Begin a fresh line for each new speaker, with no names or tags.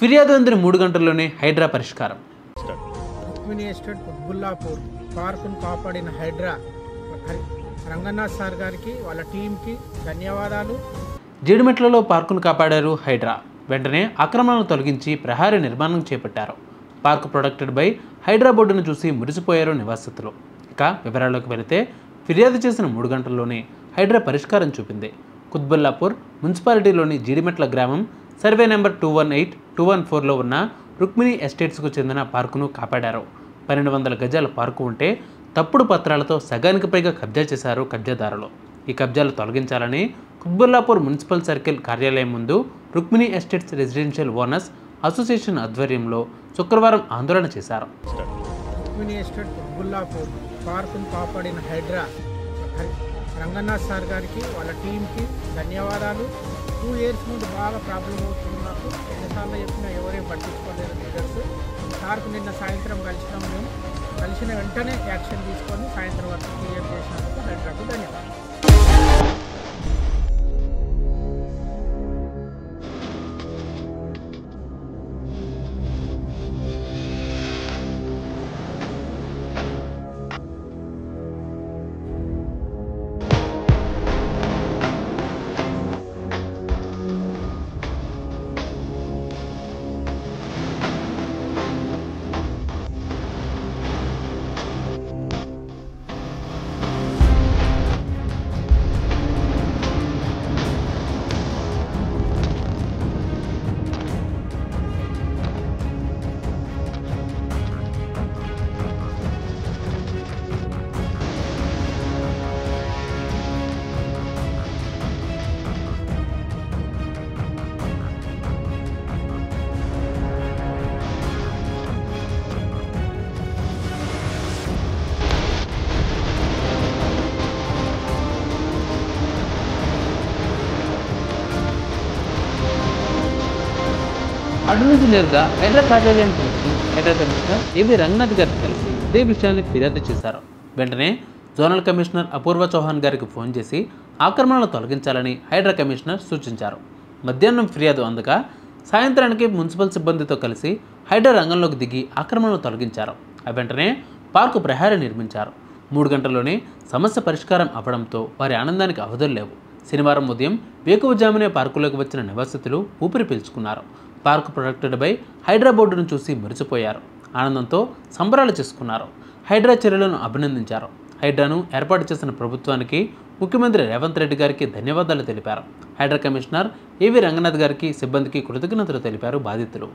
ఫిర్యాదు అందిన 3 గంటల్లోనే హైడ్రా పరిష్కారం.
రుక్మిణి ఎస్టేట్ కుత్బుల్లాపూర్ పార్కును కాపాడిన హైడ్రా రంగనాథ్ సార్ గారికి వాళ్ళ టీంకి ధన్యవాదాలు.
జీడిమెట్లలో పార్కును కాపాడారు హైడ్రా. వెంటనే ఆక్రమణను తొలగించి ప్రహారీ నిర్మాణం చేపట్టారు. పార్క్ ప్రొటెక్టెడ్ బై హైడ్రా బోర్డును చూసి మురిసిపోయారు నివాసితులు. ఇక వివరాల్లోకి వెళితే ఫిర్యాదు చేసిన 3 గంటల్లోనే హైడ్రా పరిష్కారం చూపింది. కుత్బుల్లాపూర్ మున్సిపాలిటీలోని జీడిమెట్ల గ్రామం సర్వే నెంబర్ 218, 214లో ఉన్న రుక్మిణి ఎస్టేట్స్కు చెందిన పార్కును కాపాడారు. 1200 గజాల పార్కు ఉంటే తప్పుడు పత్రాలతో సగానికి పైగా కబ్జా చేశారు కబ్జాదారులు. ఈ కబ్జాలు తొలగించాలని కుత్బుల్లాపూర్ మున్సిపల్ సర్కిల్ కార్యాలయం ముందు Rukmini estates residential owners association ఆధ్వర్యంలో శుక్రవారం ఆందోళన చేశారు.
రుక్మిణి ఎస్టేట్ కుత్బుల్లాపూర్ పార్కును కాపాడిన హైడ్రా రంగనాథ్ సార్ గారికి వాళ్ళ టీంకి ధన్యవాదాలు. 2 ఇయర్స్ ముందు బాగా ప్రాబ్లం అవుతుంది. నాకు ఎన్నిసార్లు చెప్పినా ఎవరేం పట్టించుకోలేరు లీడర్స్. సార్కు నిన్న సాయంత్రం కలిసినాం. మేము కలిసిన వెంటనే యాక్షన్ తీసుకొని సాయంత్రం వరకు క్లియర్ చేసినందుకు హైడ్రాకు ధన్యవాదాలు.
అటు నుంచి నేరుగా హైడ్రా కార్యాలయానికి వచ్చి హైడ్రా కమిషనర్ ఏవి రంగనాథ్ గారికి కలిసి ఇదే విషయాన్ని ఫిర్యాదు చేశారు. వెంటనే జోనల్ కమిషనర్ అపూర్వ చౌహాన్ గారికి ఫోన్ చేసి ఆక్రమణలు తొలగించాలని హైడ్రా కమిషనర్ సూచించారు. మధ్యాహ్నం ఫిర్యాదు అందక సాయంత్రానికి మున్సిపల్ సిబ్బందితో కలిసి హైడ్రా రంగంలోకి దిగి ఆక్రమణలు తొలగించారు. వెంటనే పార్కు ప్రహారీ నిర్మించారు. 3 గంటల్లోనే సమస్య పరిష్కారం అవ్వడంతో వారి ఆనందానికి అవధులు లేవు. శనివారం ఉదయం వేకువజామునే పార్కులోకి వచ్చిన నివాసితులు ఊపిరి పీల్చుకున్నారు. పార్కు ప్రొటెక్టెడ్ బై హైడ్రా బోర్డును చూసి మురిసిపోయారు. ఆనందంతో సంబరాలు చేసుకున్నారు. హైడ్రా చర్యలను అభినందించారు. హైడ్రాను ఏర్పాటు చేసిన ప్రభుత్వానికి ముఖ్యమంత్రి రేవంత్ రెడ్డి గారికి ధన్యవాదాలు తెలిపారు. హైడ్రా కమిషనర్ ఏవి రంగనాథ్ గారికి సిబ్బందికి కృతజ్ఞతలు తెలిపారు బాధితులు.